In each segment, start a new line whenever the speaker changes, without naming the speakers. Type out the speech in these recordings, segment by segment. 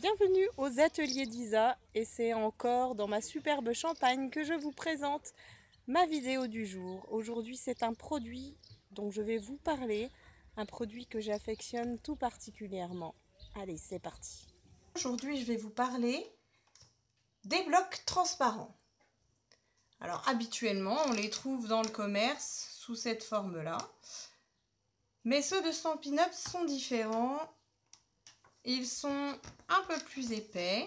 Bienvenue aux ateliers d'Isa et c'est encore dans ma superbe Champagne que je vous présente ma vidéo du jour. Aujourd'hui c'est un produit dont je vais vous parler, un produit que j'affectionne tout particulièrement. Allez, c'est parti. Aujourd'hui je vais vous parler des blocs transparents. Alors habituellement on les trouve dans le commerce sous cette forme-là, mais ceux de Stampin' Up sont différents. Ils sont un peu plus épais,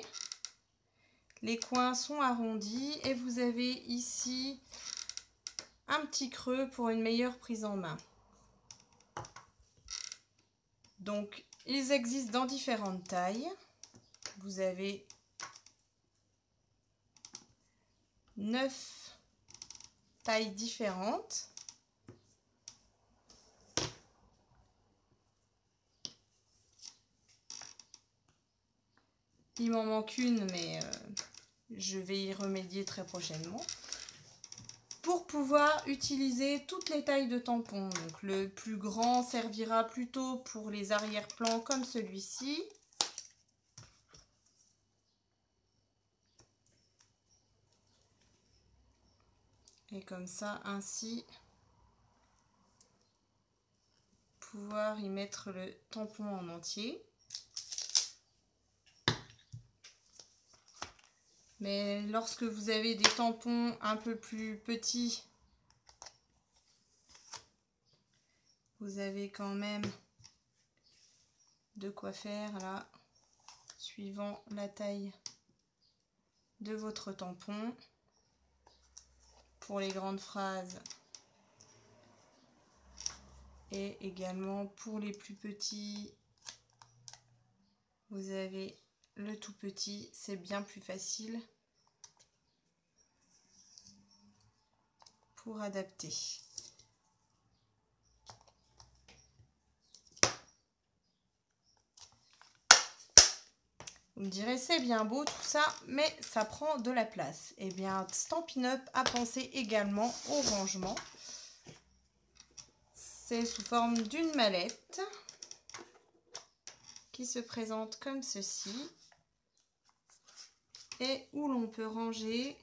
les coins sont arrondis et vous avez ici un petit creux pour une meilleure prise en main. Donc ils existent dans différentes tailles. Vous avez 9 tailles différentes. Il m'en manque une, mais je vais y remédier très prochainement. Pour pouvoir utiliser toutes les tailles de tampons. Donc le plus grand servira plutôt pour les arrière-plans comme celui-ci. Et comme ça, ainsi, pouvoir y mettre le tampon en entier. Mais lorsque vous avez des tampons un peu plus petits, vous avez quand même de quoi faire là, suivant la taille de votre tampon. Pour les grandes phrases et également pour les plus petits, vous avez le tout petit, c'est bien plus facile pour adapter. Vous me direz, c'est bien beau tout ça, mais ça prend de la place. Eh bien, Stampin' Up a pensé également au rangement. C'est sous forme d'une mallette qui se présente comme ceci et où l'on peut ranger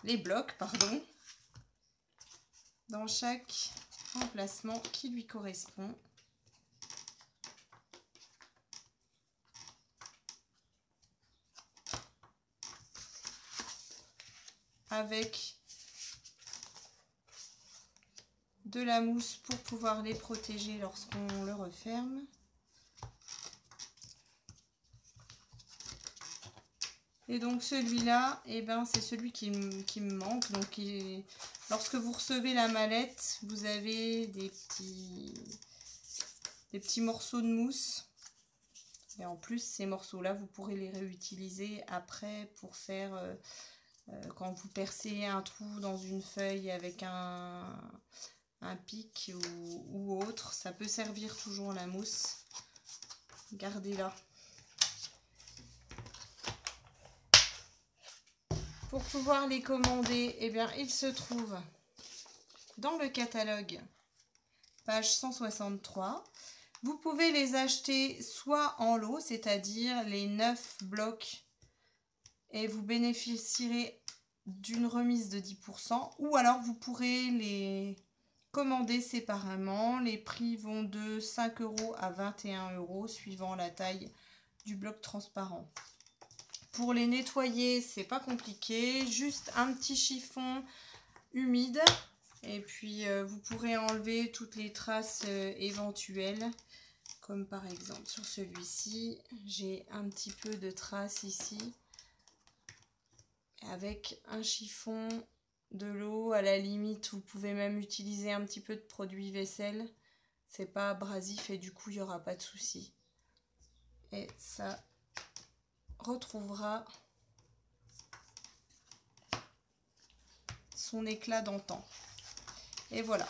les blocs, pardon, dans chaque emplacement qui lui correspond. Avec de la mousse pour pouvoir les protéger lorsqu'on le referme. Et donc celui-là, eh ben, c'est celui qui me manque. Donc lorsque vous recevez la mallette, vous avez des petits morceaux de mousse. Et en plus, ces morceaux-là, vous pourrez les réutiliser après pour faire... quand vous percez un trou dans une feuille avec un pic ou autre, ça peut servir toujours la mousse. Gardez-la. Pour pouvoir les commander, eh bien, ils se trouvent dans le catalogue, page 163. Vous pouvez les acheter soit en lot, c'est-à-dire les 9 blocs, et vous bénéficierez d'une remise de 10%, ou alors vous pourrez les commander séparément. Les prix vont de 5 € à 21 € suivant la taille du bloc transparent. Pour les nettoyer, c'est pas compliqué, juste un petit chiffon humide et puis vous pourrez enlever toutes les traces éventuelles, comme par exemple sur celui-ci, j'ai un petit peu de traces ici. Avec un chiffon, de l'eau, à la limite vous pouvez même utiliser un petit peu de produit vaisselle, c'est pas abrasif et du coup il n'y aura pas de souci. Et ça retrouvera son éclat d'antan. Et voilà.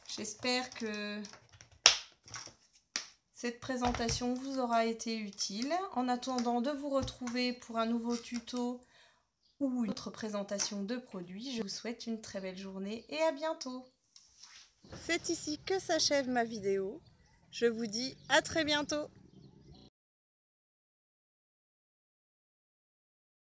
J'espère que cette présentation vous aura été utile. En attendant de vous retrouver pour un nouveau tuto ou une autre présentation de produits, je vous souhaite une très belle journée et à bientôt. C'est ici que s'achève ma vidéo. Je vous dis à très bientôt.